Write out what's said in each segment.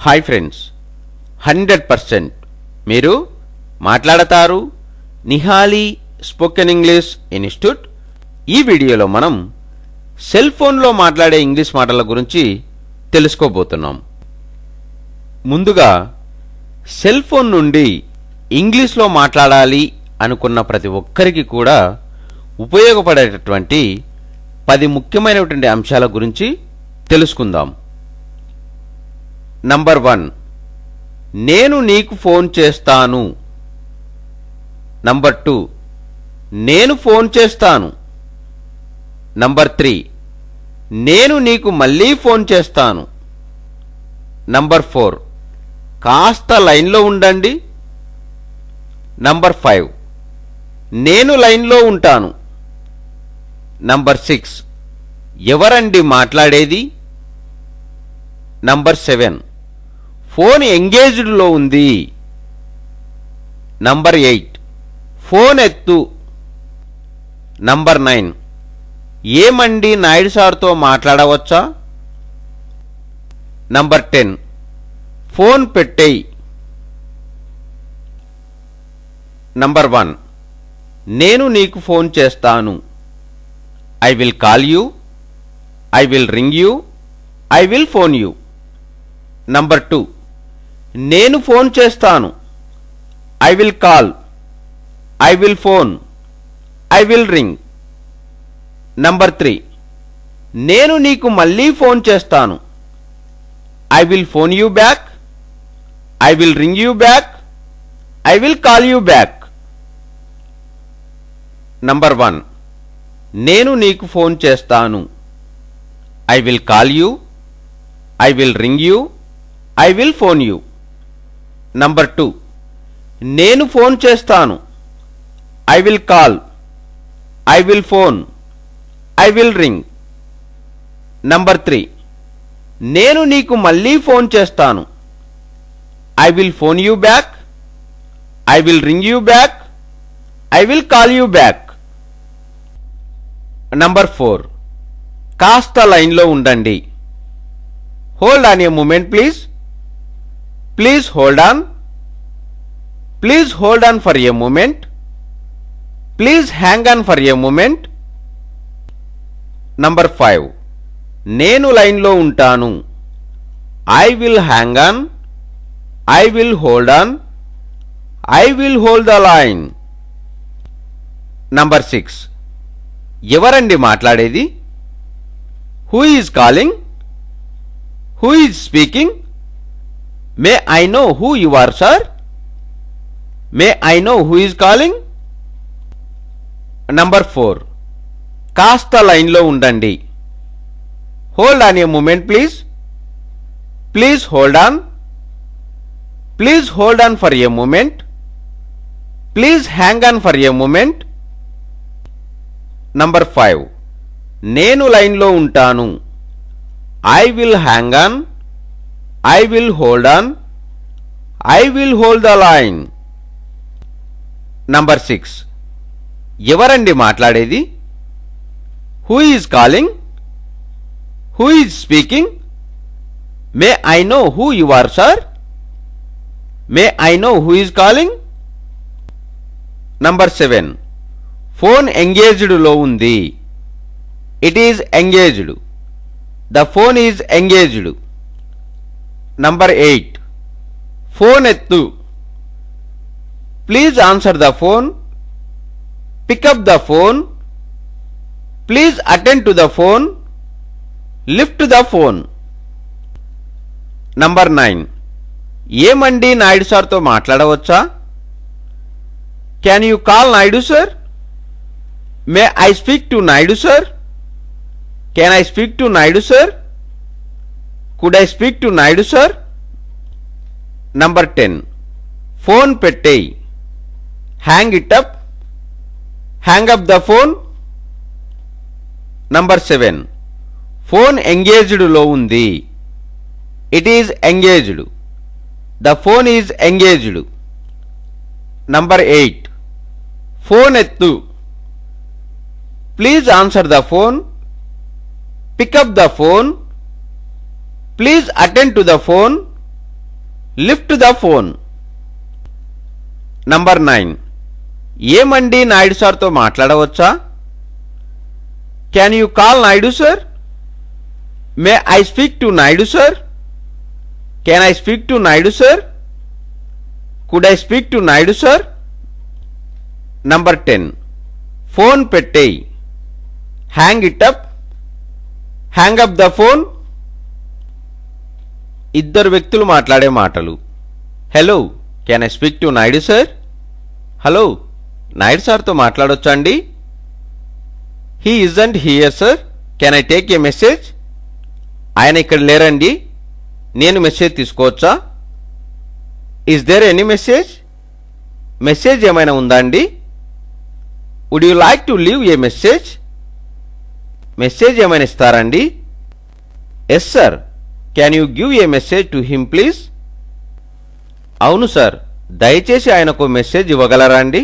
Hi friends, 100% మీరు మాట్లాడతారు Nihali spoken English institute. ఈ వీడియోలో మనం సెల్ ఫోన్లో మాట్లాడే ఇంగ్లీష్ మాటల గురించి తెలుసుకోబోతున్నాం. ముందుగా సెల్ ఫోన్ నుండి ఇంగ్లీష్లో మాట్లాడాలి అనుకున్న ప్రతి ఒక్కరికి కూడా ఉపయోగపడేటటువంటి 10 ముఖ్యమైనటువంటి అంశాల గురించి తెలుసుకుందాం. నంబర్ 1, నేను నీకు ఫోన్ చేస్తాను. నంబర్ 2, నేను ఫోన్ చేస్తాను. నంబర్ 3, నేను నీకు మళ్ళీ ఫోన్ చేస్తాను. నంబర్ 4, కాస్త లైన్లో ఉండండి. నంబర్ 5, నేను లైన్లో ఉంటాను. నంబర్ 6, ఎవరండి మాట్లాడేది? నంబర్ 7, ఫోన్ ఎంగేజ్డ్లో ఉంది. నంబర్ 8, ఫోన్ ఎత్తు. నంబర్ 9, ఏమండి నాయుడు సార్తో మాట్లాడవచ్చా? నంబర్ 10, ఫోన్ పెట్టేయ్. నంబర్ 1, నేను నీకు ఫోన్ చేస్తాను. I will call you, I will ring you, I will phone you. Number 2, నేను ఫోన్ చేస్తాను. I will call, I will phone, I will ring. Number 3, నేను నీకు మళ్ళీ ఫోన్ చేస్తాను. I will phone you back, I will ring you back, I will call you back. Number 1, నేను నీకు phone చేస్తాను. I will call you, I will ring you, I will phone you. Number 2, నేను phone చేస్తాను. I will call, I will phone, I will ring. Number 3, నేను నీకు మళ్ళీ phone చేస్తాను. I will phone you back, I will ring you back, I will call you back. Number 4, కాస్త లైన్లో ఉండండి. Hold on a moment please. Please hold on. Please hold on for a moment. Please hang on for a moment. Number 5, నేను లైన్లో ఉంటాను. I will hang on, I will hold on, I will hold the line. Number 6, ఎవరండి మాట్లాడేది? Who is calling? Who is speaking? May I know who you are sir? May I know who is calling? Number 4, కాస్త లైన్లో ఉండండి. Hold on a moment please. Please hold on. Please hold on for a moment. Please hang on for a moment. Number 5, నేను లైన్లో ఉంటాను. I will hang on, I will hold on, I will hold the line. Number 6, ఎవరండి మాట్లాడేది? Who is calling? Who is speaking? May I know who you are sir? May I know who is calling? Number 7, phone ఎంగేజ్డ్లో ఉంది. It is engaged. The phone is engaged. Number 8, phone ఎత్తు. Please answer the phone. Pick up the phone. Please attend to the phone. Lift the phone. Number 9, ఏమండి నాయుడు సార్తో మాట్లాడవచ్చా? Can you call Naidu sir? May I speak to Naidu sir? Can I speak to Naidu sir? Could I speak to Naidu sir? Number 10, phone పెట్టేయ్. Hang it up. Hang up the phone. Number 7, phone ఎంగేజ్డ్లో ఉంది. It is engaged. The phone is engaged. Number 8, phone ఎత్తు. Please answer the phone. Pick up the phone. Please attend to the phone. Lift the phone. Number 9. ఏమండి నాయుడు సార్తో మాట్లాడవచ్చా? Can you call Naidu sir? May I speak to Naidu sir? Can I speak to Naidu sir? Could I speak to Naidu sir? Number 10. Phone పెట్టేయ్. Hang it up. Hang up the phone. ఇద్దరు వ్యక్తులు మాట్లాడే మాటలు. Hello, can I speak to Naidu sir? Hello, Naidu సార్తో మాట్లాడొచ్చా అండి? He isn't here sir, can I take a message? ఆయన ఇక్కడ లేరండి, నేను మెసేజ్ తీసుకోవచ్చా? Is there any message? Message ఏమైనా ఉందా అండి? Would you like to leave a message? Message ఏమైనా ఇస్తారండి? Yes sir, can you give a message to him please? అవును సార్, దయచేసి ఆయనకు మెసేజ్ ఇవ్వగలరా అండి?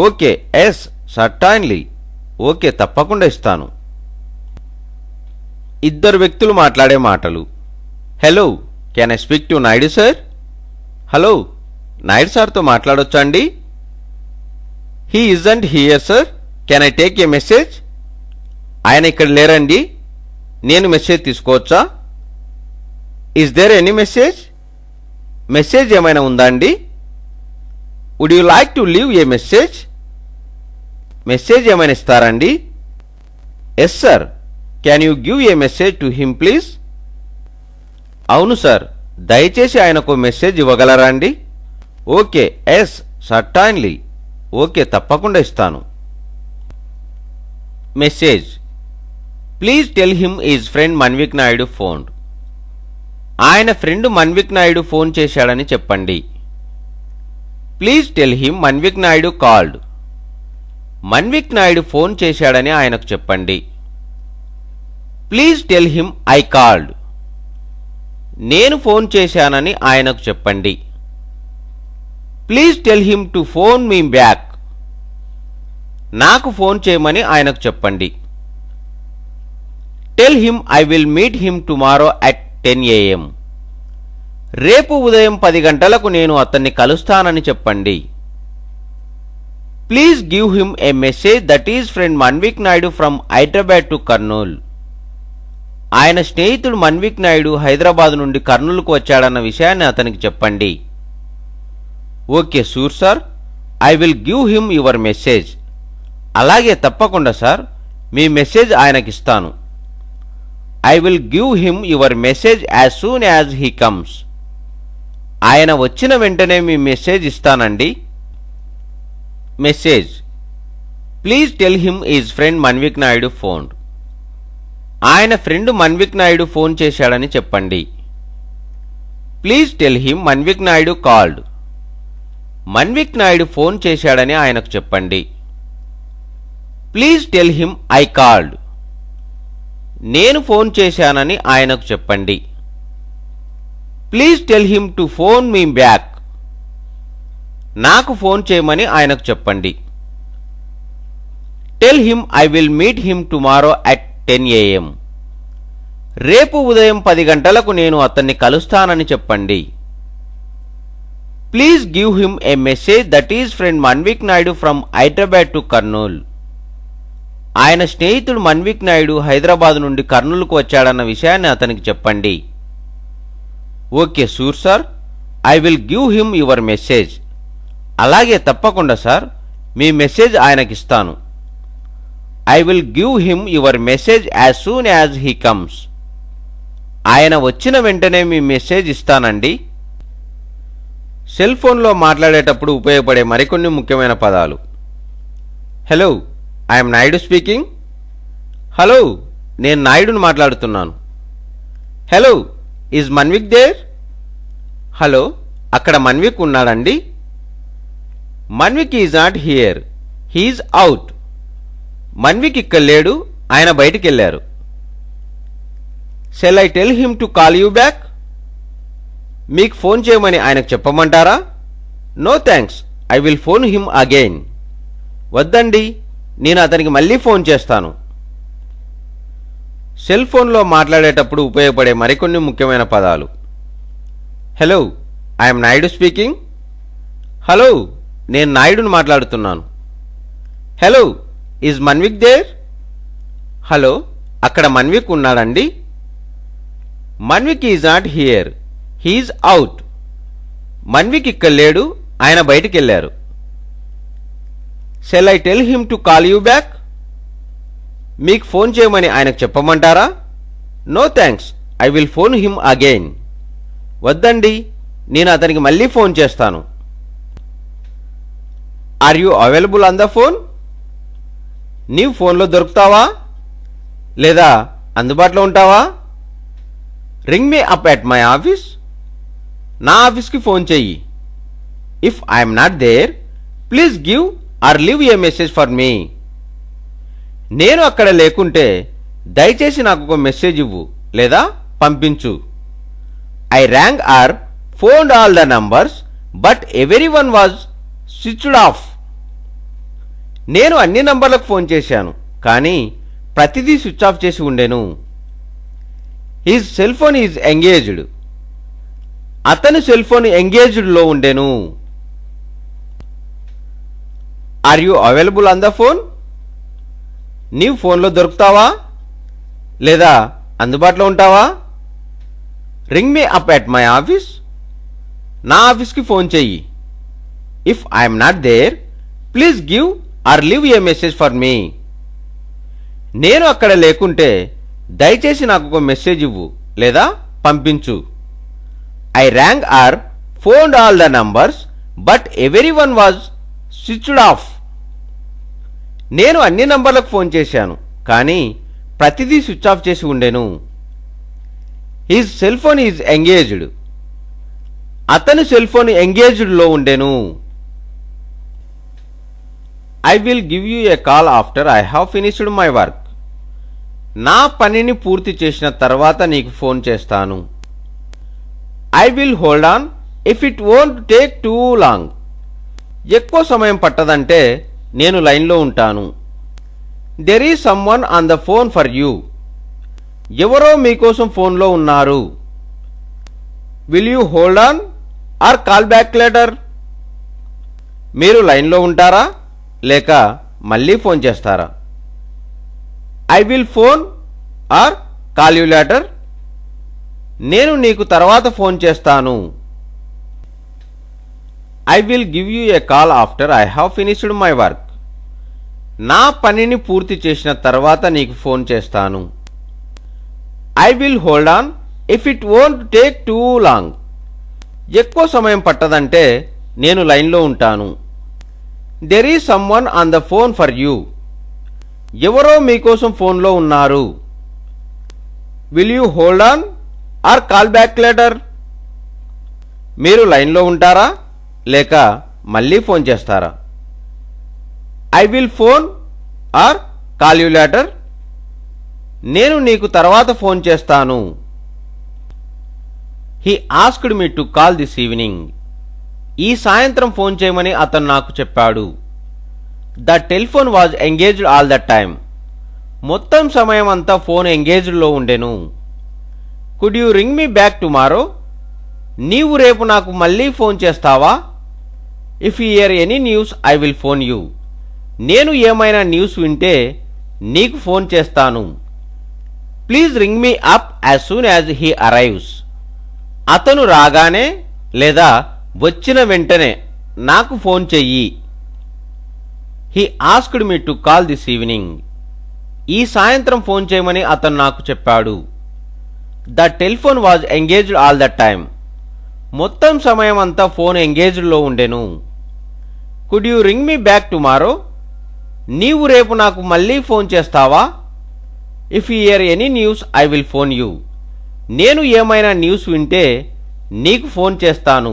Okay, yes certainly. ఓకే, తప్పకుండా ఇస్తాను. ఇద్దరు వ్యక్తులు మాట్లాడే మాటలు. Hello, can I speak to Naidu sir? Hello, Naidu సార్తో మాట్లాడొచ్చా అండి? He isn't here sir, can I take a message? ఆయన ఇక్కడ లేరండి, నేను మెసేజ్ తీసుకోవచ్చా? Is there any message? Message ఏమైనా ఉందా అండి? Would you like to leave a message? Message ఏమైనా ఇస్తారండి? Yes sir, can you give a message to him please? అవును సార్, దయచేసి ఆయనకు మెసేజ్ ఇవ్వగలరా అండి? Okay, yes certainly. ఓకే, తప్పకుండా ఇస్తాను. Message. Please tell him is friend Manvik Naidu phone. ఆయన ఫ్రెండ్ మన్విక్ నాయుడు ఫోన్ చేశాడని చెప్పండి. Please tell him Manvik Naidu called. Manvik Naidu phone చేశాడని ఆయనకు చెప్పండి. Please tell him I called. నేను ఫోన్ చేశానని ఆయనకు చెప్పండి. Please tell him to phone me back. నాకు ఫోన్ చేయమని ఆయనకు చెప్పండి. Tell him I will meet him tomorrow at 10 AM. రేపు ఉదయం 10 గంటలకు నేను అతన్ని కలుస్తానని చెప్పండి. Please give him a message that is friend Manvik Naidu from Hyderabad to Kurnool. ఆయన స్నేహితుడు మన్విక్ నాయుడు హైదరాబాద్ నుండి కర్నూలుకు వచ్చాడన్న విషయాన్ని అతనికి చెప్పండి. Okay sure sir, I will give him your message. అలాగే తప్పకుండా సార్, మీ మెసేజ్ ఆయనకిస్తాను. I will give him your message as soon as he comes. ఆయన వచ్చిన వెంటనే మీ మెసేజ్ ఇస్తానండి. Message. Please tell him is friend Manvik Naidu phone. ఆయన ఫ్రెండ్ మన్విక్ నాయుడు ఫోన్ చేశాడని చెప్పండి. Please tell him Manvik Naidu called. Manvik Naidu phone చేశాడని ఆయనకు చెప్పండి. Please tell him I called. నేను ఫోన్ చేశానని ఆయనకు చెప్పండి. Please tell him to phone me back. నాకు ఫోన్ చేయమని ఆయనకు చెప్పండి. Tell him I will meet him tomorrow at 10 AM. రేపు ఉదయం 10 గంటలకు నేను అతన్ని కలుస్తానని చెప్పండి. Please give him a message that is friend Manvik Naidu from Hyderabad to Kurnool. ఆయన స్నేహితుడు మన్విక్ నాయుడు హైదరాబాద్ నుండి కర్నూలుకు వచ్చాడన్న విషయాన్ని అతనికి చెప్పండి. Okay sure sir, I will give him your message. అలాగే తప్పకుండా సార్, మీ మెసేజ్ ఆయనకిస్తాను. I will give him your message as soon as he comes. ఆయన వచ్చిన వెంటనే మీ మెసేజ్ ఇస్తానండి. సెల్ ఫోన్లో మాట్లాడేటప్పుడు ఉపయోగపడే మరికొన్ని ముఖ్యమైన పదాలు. Hello, I'm Naidu speaking. Hello, నేను నాయుడును మాట్లాడుతున్నాను. Hello, is Manvik there? Hello, అక్కడ మన్విక్ ఉన్నాడండి? Manvik is not here, he's out. Manvik ఇక్కడ లేడు, ఆయన బయటికి వెళ్ళారు. Shall I tell him to call you back? మీకు ఫోన్ చేయమని ఆయనకు చెప్పమంటారా? No thanks, I will phone him again. వద్దండి, నేను అతనికి మళ్ళీ ఫోన్ చేస్తాను. సెల్ ఫోన్లో మాట్లాడేటప్పుడు ఉపయోగపడే మరికొన్ని ముఖ్యమైన పదాలు. Hello, I'm Naidu speaking. Hello, నేను నాయుడుని మాట్లాడుతున్నాను. Hello, is Manvik there? Hello, అక్కడ మన్విక్ ఉన్నాడండి? Manvik is not here, he's out. Manvik ఇక్కడ లేడు, ఆయన బయటికి వెళ్ళారు. Shall I tell him to call you back? మీకు ఫోన్ చేయమని ఆయనకు చెప్పమంటారా? No thanks, I will phone him again. వద్దండి, నేను అతనికి మళ్ళీ ఫోన్ చేస్తాను. Are you available on the phone? నీవు ఫోన్లో దొరుకుతావా లేదా అందుబాటులో ఉంటావా? Ring me up at my office. నా ఆఫీస్కి ఫోన్ చెయ్యి. If I'm not there, please give or leave a message for me. నేను అక్కడ లేకుంటే దయచేసి నాకు ఒక మెసేజ్ ఇవ్వు లేదా పంపించు. I rang or phoned all the numbers but every one was switched off. నేను అన్ని నంబర్లకు ఫోన్ చేశాను, కానీ ప్రతిదీ స్విచ్ ఆఫ్ చేసి ఉండెను. His cell phone is engaged. అతని సెల్ ఫోన్ ఎంగేజ్డ్లో ఉండెను. Are you available on the phone? నీవు ఫోన్లో దొరుకుతావా లేదా అందుబాటులో ఉంటావా? Ring me up at my office. నా ఆఫీస్కి ఫోన్ చెయ్యి. If I'm not there, please give or leave a message for me. నేను అక్కడ లేకుంటే దయచేసి నాకు ఒక మెసేజ్ ఇవ్వు లేదా పంపించు. I rang or phoned all the numbers but every one was switched off. నేను అన్ని నంబర్లకు ఫోన్ చేశాను, కానీ ప్రతిదీ స్విచ్ ఆఫ్ చేసి ఉండెను. His cell phone is engaged. అతని సెల్ ఫోన్ ఎంగేజ్డ్లో ఉండెను. I will give you a call after I have finished my work. నా పనిని పూర్తి చేసిన తర్వాత నీకు ఫోన్ చేస్తాను. I will hold on if it won't take too long. ఎక్కువ సమయం పట్టదంటే నేను లైన్లో ఉంటాను. There is someone on the phone for you. ఎవరో మీకోసం ఫోన్లో ఉన్నారు. Will you hold on or call back later? మీరు లైన్లో ఉంటారా లేక మళ్ళీ ఫోన్ చేస్తారా? I will phone or call you later. నేను నీకు తర్వాత ఫోన్ చేస్తాను. I will give you a call after I have finished my work. నా పనిని పూర్తి చేసిన తర్వాత నీకు ఫోన్ చేస్తాను. I will hold on if it won't take too long. ఎక్కువ సమయం పట్టదంటే నేను లైన్లో ఉంటాను. There is someone on the phone for you. ఎవరో మీకోసం ఫోన్లో ఉన్నారు. Will you hold on or call back later? మీరు లైన్లో ఉంటారా లేక మళ్ళీ ఫోన్ చేస్తారా? I will phone or call you later. నేను నీకు తర్వాత ఫోన్ చేస్తాను. He asked me to call this evening. ఈ సాయంత్రం ఫోన్ చేయమని అతను నాకు చెప్పాడు. The telephone was engaged all the time. మొత్తం సమయం అంతా ఫోన్ ఎంగేజ్డ్లో ఉండెను. Could you ring me back tomorrow? నీవు రేపు నాకు మళ్ళీ ఫోన్ చేస్తావా? If you hear any news I will phone you. నేను ఏమైనా న్యూస్ వింటే నీకు ఫోన్ చేస్తాను. Please ring me up as soon as he arrives. అతను రాగానే లేదా వచ్చిన వెంటనే నాకు ఫోన్ చెయ్యి. He asked me to call this evening. ఈ సాయంత్రం ఫోన్ చేయమని అతను నాకు చెప్పాడు. The telephone was engaged all the time. మొత్తం సమయం అంతా ఫోన్ ఎంగేజ్డ్లో ఉండెను. Could you ring me back tomorrow? నీవు రేపు నాకు మళ్ళీ ఫోన్ చేస్తావా? If you hear any news I will phone you. నేను ఏమైనా న్యూస్ వింటే నీకు ఫోన్ చేస్తాను.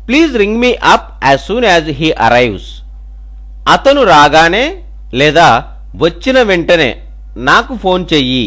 Please ring me up as soon as he arrives. అతను రాగానే లేదా వచ్చిన వెంటనే నాకు ఫోన్ చెయ్యి.